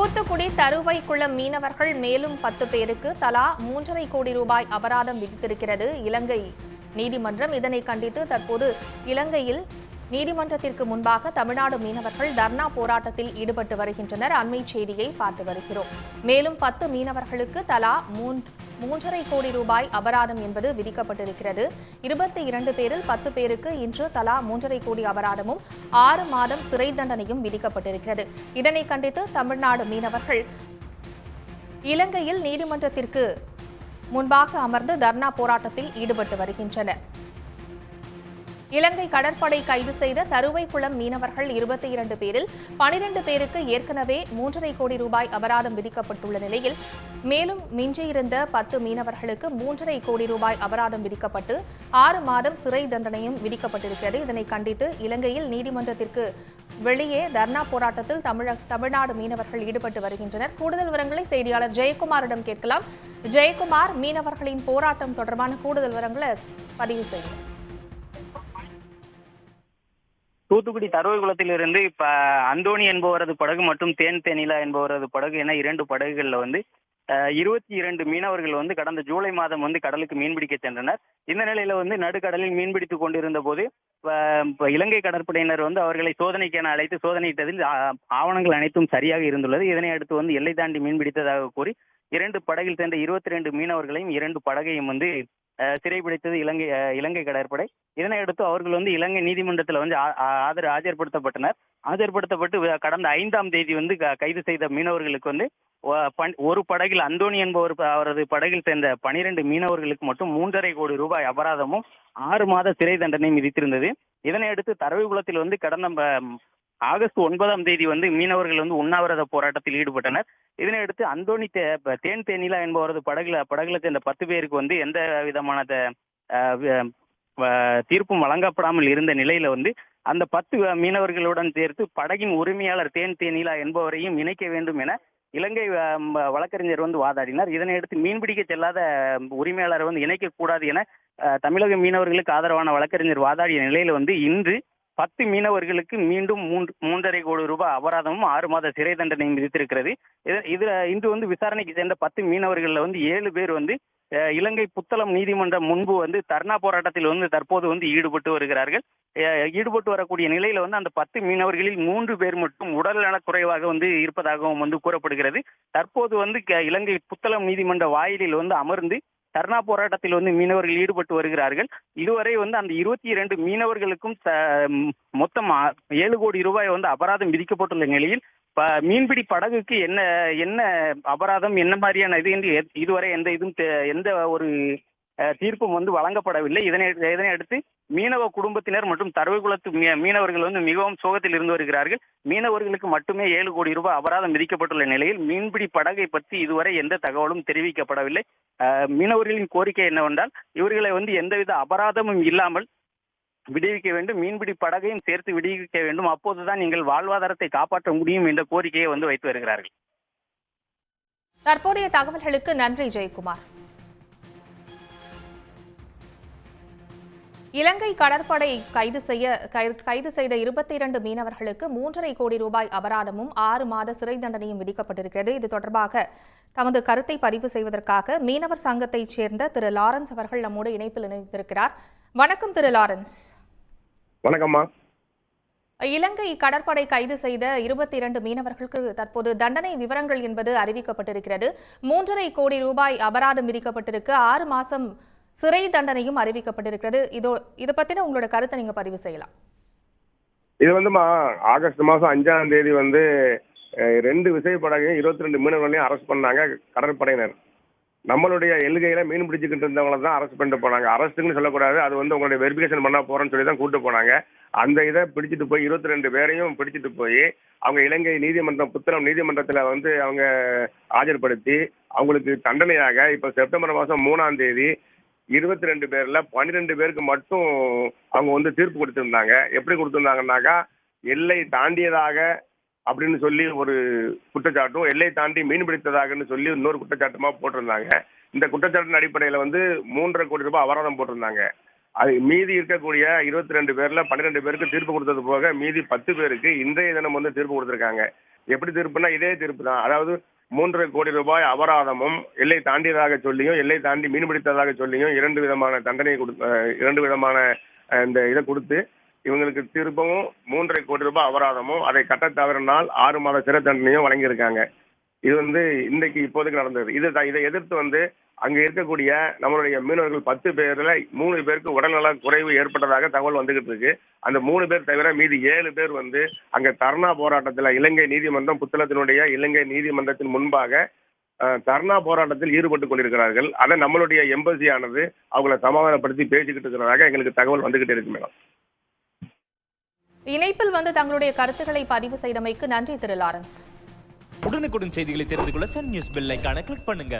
தூத்துக்குடி தருவைக்குளம் மீனவர்கள் மேலும் 10 பேருக்கு தலா 3.5 கோடி ரூபாய் அபராதம் விதித்திருக்கிறது இலங்கை நீதிமன்றம். இதனை கண்டித்து தற்போது இலங்கையில் நீதிமன்றத்திற்கு முன்பாக தமிழ்நாடு மீனவர்கள் தர்ணா போராட்டத்தில் ஈடுபட்டு வருகின்றனர். அண்மை செய்தியை பார்த்து வருகிறோம். மேலும் 10 மீனவர்களுக்கு தலா 3.5 கோடி ரூபாய் அபராதம் என்பது விதிக்கப்பட்டிருக்கிறது. 22 பேரில் 10 பேருக்கு இன்று தலா 3.5 கோடி அபராதமும் 6 மாதம் சிறை தண்டனையும் விதிக்கப்பட்டிருக்கிறது. இதனை கண்டித்து தமிழ்நாடு மீனவர்கள் இலங்கையில் நீதிமன்றத்திற்கு முன்பாக அமர்ந்து தர்ணா போராட்டத்தில் ஈடுபட்டு வருகின்றனர். இலங்கை கடற்படை கைது செய்த தருவைக்குளம் மீனவர்கள் 22 பேரில் 12 பேருக்கு ஏற்கனவே 3.5 கோடி ரூபாய் அபராதம் விதிக்கப்பட்டுள்ள நிலையில் மேலும் மிஞ்சியிருந்த 10 மீனவர்களுக்கு 3.5 கோடி ரூபாய் அபராதம் விதிக்கப்பட்டு 6 மாதம் சிறை தண்டனையும் விதிக்கப்பட்டிருக்கிறது. இதனை கண்டித்து இலங்கையில் நீதிமன்றத்திற்கு வெளியே தர்ணா போராட்டத்தில் தமிழ்நாடு மீனவர்கள் ஈடுபட்டு வருகின்றனர். கூடுதல் விவரங்களை செய்தியாளர் ஜெயக்குமாரிடம் கேட்கலாம். ஜெயக்குமார், மீனவர்களின் போராட்டம் தொடர்பான கூடுதல் விவரங்களை பதிவு செய்யுங்கள். தூத்துக்குடி தருவைக்குளத்திலிருந்து இப்ப அந்தோணி என்பவரது படகு மற்றும் தேனிலா என்பவரது படகு என 2 படகுகள்ல 22 மீனவர்கள் கடந்த ஜூலை மாதம் கடலுக்கு மீன்பிடிக்க சென்றனர். இந்த நிலையில நடுக்கடலில் மீன்பிடித்துக் கொண்டிருந்த போது இலங்கை கடற்படையினர் அவர்களை சோதனைக்கென அழைத்து சோதனையிட்டதில் ஆவணங்கள் அனைத்தும் சரியாக இருந்துள்ளது. இதனை அடுத்து எல்லை தாண்டி மீன்பிடித்ததாக கூறி 2 படகில் சென்ற 22 மீனவர்களையும் 2 படகையும் சிறைபிடித்தது இலங்கை கடற்படை. இதனை அடுத்து அவர்கள் இலங்கை நீதிமன்றத்தில் ஆஜர்படுத்தப்பட்டனர். ஆஜர்படுத்தப்பட்டு கடந்த 5ஆம் தேதி கைது செய்த மீனவர்களுக்கு ஒரு படகில் அந்தோணி என்பவர் அவரது படகில் சேர்ந்த 12 மீனவர்களுக்கு மட்டும் 3.5 கோடி ரூபாய் அபராதமும் 6 மாத சிறை தண்டனையும் விதித்திருந்தது. இதனை அடுத்து தரவைக்குளத்தில் கடந்த ஆகஸ்ட் 9ஆம் தேதி மீனவர்கள் உண்ணாவிரத போராட்டத்தில் ஈடுபட்டனர். இதனை அடுத்து அந்தோணி தேனிலா என்பவரது படகுல சேர்ந்த 10 பேருக்கு எந்த விதமான தீர்ப்பும் வழங்கப்படாமல் இருந்த நிலையில அந்த 10 மீனவர்களுடன் சேர்த்து படகின் உரிமையாளர் தேனிலா என்பவரையும் இணைக்க வேண்டும் என இலங்கை வழக்கறிஞர் வாதாடினார். இதனை அடுத்து மீன்பிடிக்க செல்லாத உரிமையாளர் இணைக்க கூடாது என தமிழக மீனவர்களுக்கு ஆதரவான வழக்கறிஞர் வாதாடிய நிலையில இன்று 10 மீனவர்களுக்கு மீண்டும் 3.5 கோடி ரூபாய் அபராதமும் 6 மாத சிறை தண்டனையும் விதித்திருக்கிறது. இதுல இன்று விசாரணைக்கு சேர்ந்த 10 மீனவர்கள்ல 7 பேர் இலங்கை புத்தளம் நீதிமன்றம் முன்பு தர்ணா போராட்டத்தில் தற்போது ஈடுபட்டு வருகிறார்கள். ஈடுபட்டு வரக்கூடிய நிலையில அந்த 10 மீனவர்களில் 3 பேர் மட்டும் உடல்நல குறைவாக இருப்பதாகவும் கூறப்படுகிறது. தற்போது இலங்கை புத்தளம் நீதிமன்ற வாயிலில் அமர்ந்து தர்ணா போராட்டத்தில் மீனவர்கள் ஈடுபட்டு வருகிறார்கள். இதுவரை அந்த 22 மீனவர்களுக்கும் மொத்தம் 7 கோடி ரூபாய் அபராதம் விதிக்கப்பட்டுள்ள நிலையில் மீன்பிடி படகுக்கு என்ன அபராதம் என்ன மாதிரியான இது என்று இதுவரை எந்த ஒரு தீர்ப்பும் வழங்கப்படவில்லை. இதனை அடுத்து மீனவ குடும்பத்தினர் மற்றும் தரவைக்குளத்து மீனவர்கள் மிகவும் சோகத்தில் இருந்து வருகிறார்கள். மீனவர்களுக்கு மட்டுமே 7 கோடி ரூபாய் அபராதம் விதிக்கப்பட்டுள்ள நிலையில் மீன்பிடி படகை பற்றி இதுவரை எந்த தகவலும் தெரிவிக்கப்படவில்லை. மீனவர்களின் கோரிக்கை என்னவென்றால் இவர்களை எந்தவித அபராதமும் இல்லாமல் விடுவிக்க வேண்டும், மீன்பிடி படகையும் சேர்த்து விடுவிக்க வேண்டும், அப்போதுதான் நீங்கள் வாழ்வாதாரத்தை காப்பாற்ற முடியும் என்ற கோரிக்கையை வைத்து வருகிறார்கள். தற்போதைய தகவல்களுக்கு நன்றி ஜெயக்குமார். இலங்கை கடற்படை கைது செய்த 22 மீனவர்களுக்கு 3.5 கோடி ரூபாய் அபராதமும் 6 மாத சிறை தண்டனையும் விதிக்கப்பட்டிருக்கிறது. இது தொடர்பாக தமது கருத்தை பதிவு செய்வதற்காக மீனவர் சங்கத்தைச் சேர்ந்த திரு லாரன்ஸ் அவர்கள் நம்மோடு இணைப்பில் இணைந்திருக்கிறார். வணக்கம் திரு லாரன்ஸ். வணக்கம்மா. இலங்கை கடற்படை கைது செய்த 22 மீனவர்களுக்கு தற்போது தண்டனை விவரங்கள் என்பது அறிவிக்கப்பட்டிருக்கிறது. 3.5 கோடி ரூபாய் அபராதம் விதிக்கப்பட்டிருக்கு, 6 மாசம் சிறை தண்டனையும் அறிவிக்கப்பட்டிருக்கிறது. இதை பத்தின உங்களோட கருத்தை நீங்க பதிவு செய்யலாம். இது ஆகஸ்ட் மாசம் 5ஆம் தேதி 2 விசைப்படகையும் 22 மீனவர்களையும் அரெஸ்ட் பண்ணாங்க கடற்படையினர். நம்மளுடைய எல்கையில மீன் பிடிச்சிக்கிட்டு இருந்தவங்களை தான் அரெஸ்ட் பண்ணிட்டு போனாங்க. அரெஸ்ட்னு சொல்லக்கூடாது, அது உங்களுடைய வெரிஃபிகேஷன் பண்ண போறேன்னு சொல்லி தான் கூட்டு போனாங்க. அந்த இதை பிடிச்சிட்டு போய் 22 பேரையும் பிடிச்சிட்டு போய் அவங்க இலங்கை நீதிமன்றம் புத்தளம் நீதிமன்றத்தில் அவங்க ஆஜர்படுத்தி அவங்களுக்கு தண்டனையாக இப்ப செப்டம்பர் மாசம் 3ஆம் தேதி 22 பேர்ல 12 பேருக்கு மட்டும் அவங்க தீர்ப்பு கொடுத்திருந்தாங்க. எப்படி கொடுத்திருந்தாங்கன்னாக்கா எல்லை தாண்டியதாக அப்படின்னு சொல்லி ஒரு குற்றச்சாட்டும், எல்லை தாண்டி மீன் பிடித்ததாகன்னு சொல்லி இன்னொரு குற்றச்சாட்டுமா போட்டிருந்தாங்க. இந்த குற்றச்சாட்டின் அடிப்படையில 3.5 கோடி ரூபாய் அபராதம் போட்டிருந்தாங்க. அது மீதி இருக்கக்கூடிய 22 பேர்ல 12 பேருக்கு தீர்ப்பு கொடுத்தது போக மீதி 10 பேருக்கு இன்றைய தினம் தீர்ப்பு கொடுத்திருக்காங்க. எப்படி தீர்ப்புனா இதே தீர்ப்பு தான். அதாவது 3.5 கோடி ரூபாய் அபராதமும் எல்லை தாண்டியதாக சொல்லியும் எல்லை தாண்டி மீன்பிடித்ததாக சொல்லியும் 2 விதமான தண்டனை 2 விதமான இந்த இதை கொடுத்து இவங்களுக்கு திருப்பவும் 3.5 கோடி ரூபாய் அபராதமும் அதை கட்ட தவறினால் 6 மாத சிறை தண்டனையும் வழங்கியிருக்காங்க. இது இன்னைக்கு இப்போதைக்கு நடந்தது. இதை எதிர்த்து அங்க இருக்கக்கூடிய நம்மளுடைய மீனவர்கள் 10 பேர்ல 3 பேருக்கு உடல்நல குறைவு ஏற்பட்டதாக தகவல் வந்துகிட்டு இருக்கு. அந்த 3 பேர் தவிர மீதி 7 பேர் அங்க தர்ணா போராட்டத்தில் இலங்கை நீதிமன்றம் புத்தளத்தினுடைய இலங்கை நீதிமன்றத்தின் முன்பாக தர்ணா போராட்டத்தில் ஈடுபட்டுக் கொண்டிருக்கிறார்கள். அதை நம்மளுடைய எம்பசி ஆனது அவங்களை சமாதானப்படுத்தி பேசிக்கிட்டு இருக்கிறதாக எங்களுக்கு தகவல் வந்துகிட்டு இருக்கு மேடம். இணைப்பில் தங்களுடைய கருத்துக்களை பதிவு செய்தமைக்கு நன்றி திரு லாரன்ஸ். உடனுக்குடன் செய்திகளை தெரிந்து கொள்ள சன் நியூஸ் பெல் ஐகானை கிளிக் பண்ணுங்க.